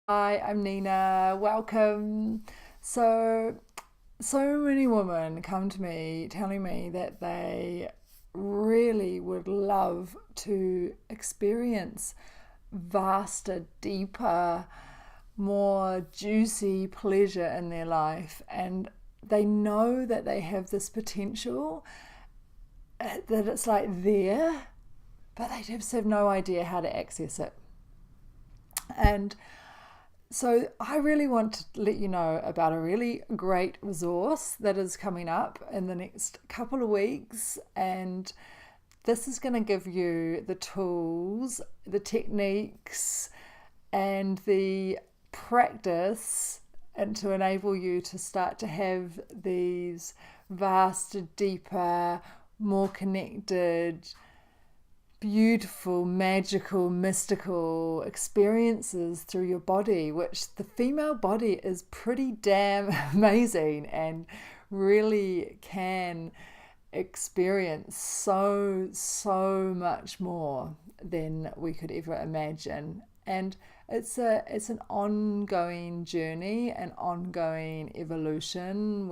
Hi, I'm Nina. Welcome. So, so many women come to me telling me that they really would love to experience vaster, deeper, more juicy pleasure in their life. And they know that they have this potential, that it's like there, but they just have no idea how to access it. And so, I really want to let you know about a really great resource that is coming up in the next couple of weeks. And this is going to give you the tools, the techniques, and the practice and to enable you to start to have these vast, deeper, more connected, beautiful, magical, mystical experiences through your body, which the female body is pretty damn amazing and really can experience so much more than we could ever imagine. And it's an ongoing journey, an ongoing evolution.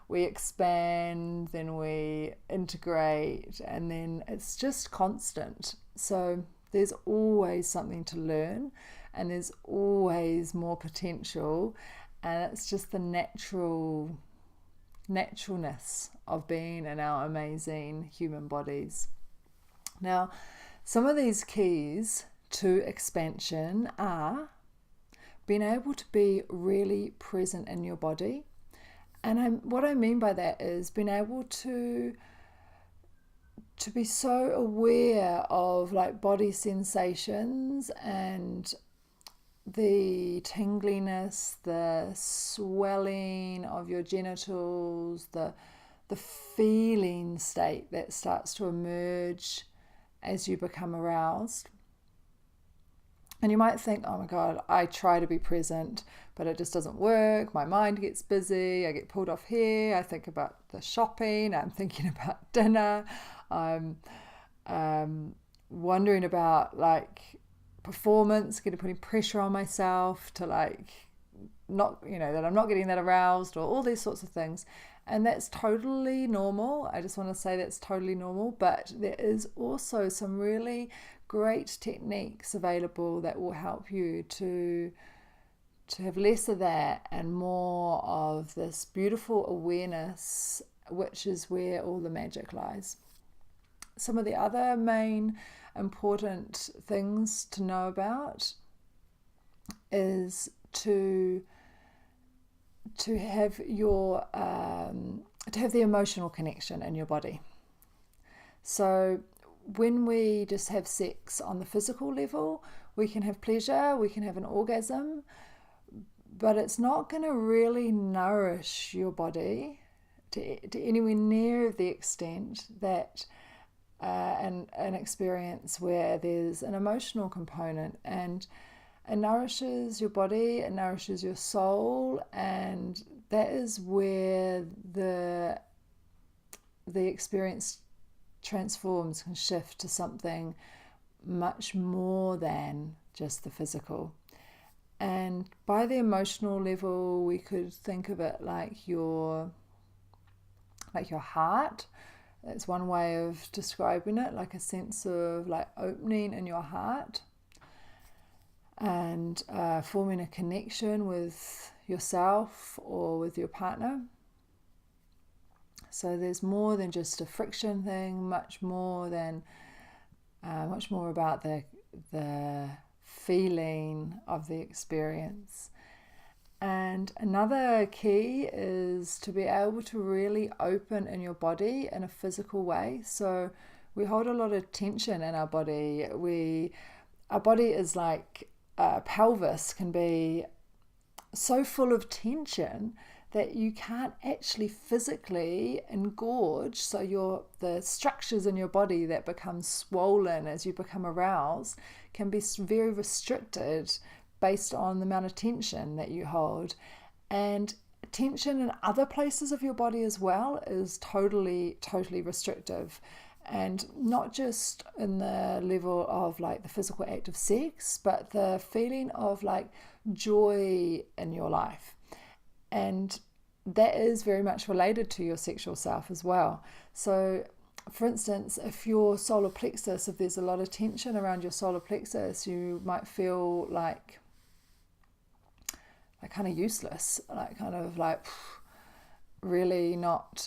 We expand, then we integrate, and then it's just constant. So there's always something to learn, and there's always more potential, and it's just the naturalness of being in our amazing human bodies. Now, some of these keys to expansion are being able to be really present in your body. And what I mean by that is being able to be so aware of like body sensations and the tingliness, the swelling of your genitals, the feeling state that starts to emerge as you become aroused. And you might think, oh my God, I try to be present, but it just doesn't work. My mind gets busy. I get pulled off here. I think about the shopping. I'm thinking about dinner. I'm wondering about like performance, putting pressure on myself to like not, that I'm not getting that aroused or all these sorts of things. And that's totally normal. I just want to say that's totally normal. But there is also some really great techniques available that will help you to have less of that and more of this beautiful awareness, which is where all the magic lies. Some of the other main important things to know about is to have your to have the emotional connection in your body. So when we just have sex on the physical level, we can have pleasure, we can have an orgasm, but it's not going to really nourish your body to anywhere near the extent that an experience where there's an emotional component, and it nourishes your body, it nourishes your soul, and that is where the experience transforms and shift to something much more than just the physical. And by the emotional level, we could think of it like your heart. That's one way of describing it, like a sense of like opening in your heart and forming a connection with yourself or with your partner. So there's more than just a friction thing, much more about the feeling of the experience. And another key is to be able to really open in your body in a physical way. So we hold a lot of tension in our body. Our body is like pelvis can be so full of tension that you can't actually physically engorge. So the structures in your body that become swollen as you become aroused can be very restricted based on the amount of tension that you hold. And tension in other places of your body as well is totally restrictive. And not just in the level of like the physical act of sex, but the feeling of like joy in your life. And that is very much related to your sexual self as well. So for instance, if your solar plexus, if there's a lot of tension around your solar plexus, you might feel like kind of useless, like kind of like really not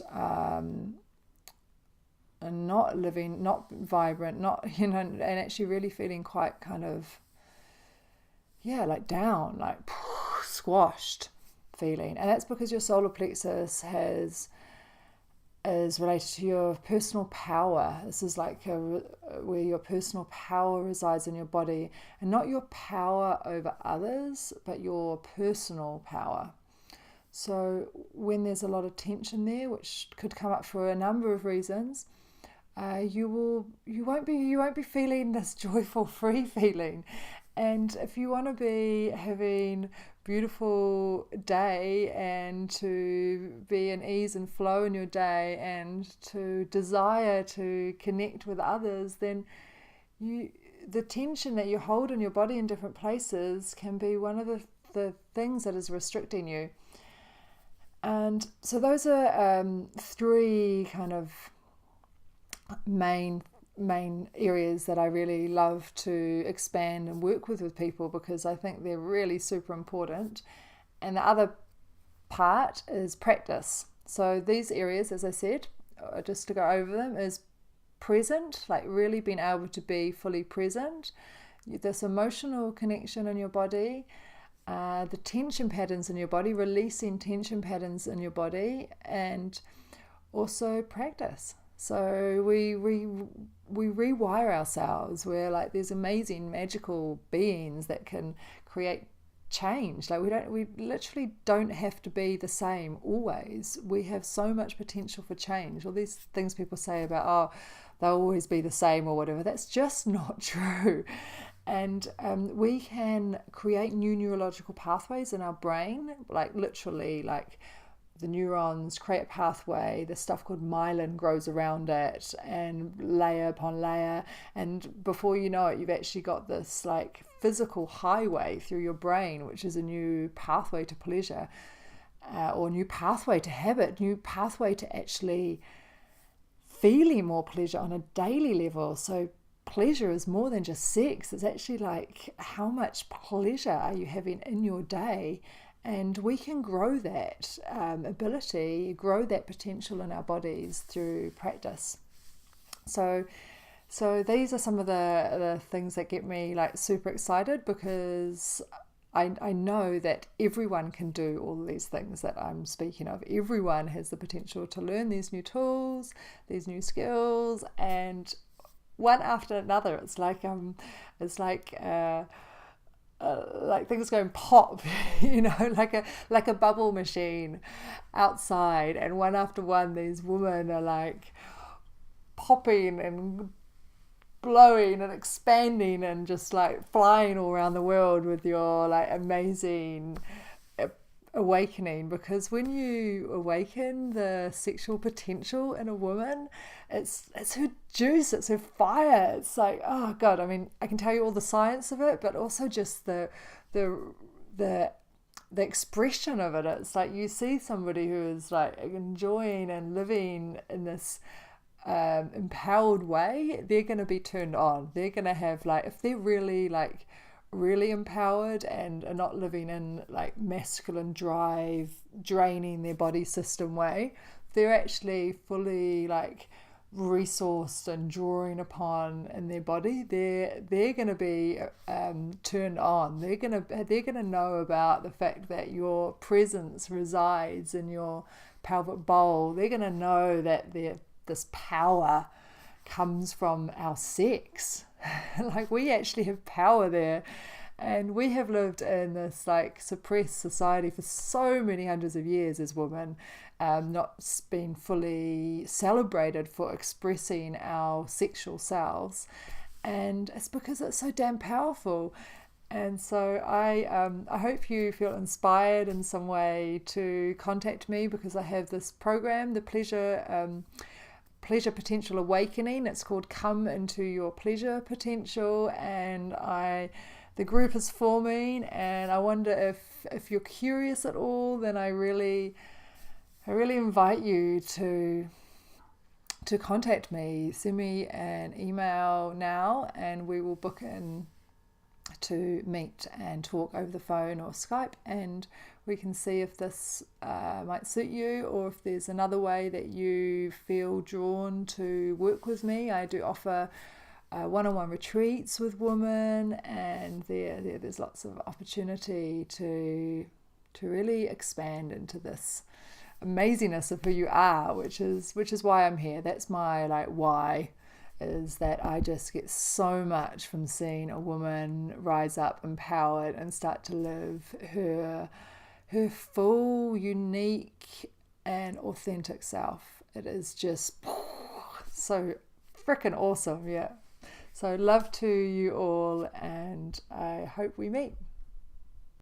not living, not vibrant, not, and actually really feeling quite kind of, like down, like squashed feeling. And that's because your solar plexus is related to your personal power. This is like where your personal power resides in your body, and not your power over others, but your personal power. So when there's a lot of tension there, which could come up for a number of reasons, you won't be feeling this joyful, free feeling. And if you want to be having beautiful day and to be in ease and flow in your day and to desire to connect with others, then the tension that you hold in your body in different places can be one of the things that is restricting you. And so those are three kind of main areas that I really love to expand and work with people, because I think they're really super important. And the other part is practice. So these areas, as I said, just to go over them, is present, like really being able to be fully present, this emotional connection in your body, the tension patterns in your body, releasing tension patterns in your body, and also practice. So we rewire ourselves. We're like these amazing magical beings that can create change. Like we literally don't have to be the same always. We have so much potential for change. All these things people say about, oh, they'll always be the same or whatever, that's just not true. And we can create new neurological pathways in our brain, like literally, like the neurons create a pathway, the stuff called myelin grows around it, and layer upon layer, and before you know it, you've actually got this like physical highway through your brain, which is a new pathway to pleasure, or new pathway to habit, new pathway to actually feeling more pleasure on a daily level. So pleasure is more than just sex. It's actually like, how much pleasure are you having in your day? And we can grow that ability, grow that potential in our bodies through practice. So these are some of the things that get me like super excited, because I know that everyone can do all of these things that I'm speaking of. Everyone has the potential to learn these new tools, these new skills, and one after another. It's like things going pop, like a bubble machine outside, and one after one these women are like popping and blowing and expanding and just like flying all around the world with your like amazing awakening. Because when you awaken the sexual potential in a woman, it's her juice, it's her fire. It's like, oh god, I mean, I can tell you all the science of it, but also just the expression of it. It's like you see somebody who is like enjoying and living in this empowered way, they're going to be turned on. They're going to have like, if they're really empowered and are not living in like masculine drive, draining their body system way, they're actually fully like resourced and drawing upon in their body, they're going to be turned on. They're going to know about the fact that your presence resides in your pelvic bowl. They're going to know that this power comes from our sex. Like, we actually have power there, and we have lived in this like suppressed society for so many hundreds of years as women, not being fully celebrated for expressing our sexual selves, and it's because it's so damn powerful. And so I hope you feel inspired in some way to contact me, because I have this program, the Pleasure Potential Awakening. It's called Come Into Your Pleasure Potential, and the group is forming, and I wonder if you're curious at all, then I really invite you to contact me. Send me an email now, and we will book in to meet and talk over the phone or Skype, and we can see if this might suit you, or if there's another way that you feel drawn to work with me. I do offer one-on-one retreats with women, and there's lots of opportunity to really expand into this amazingness of who you are, which is why I'm here. That's my why, is that I just get so much from seeing a woman rise up empowered and start to live her full, unique and authentic self. It is just so freaking awesome. Yeah, so love to you all, and I hope we meet.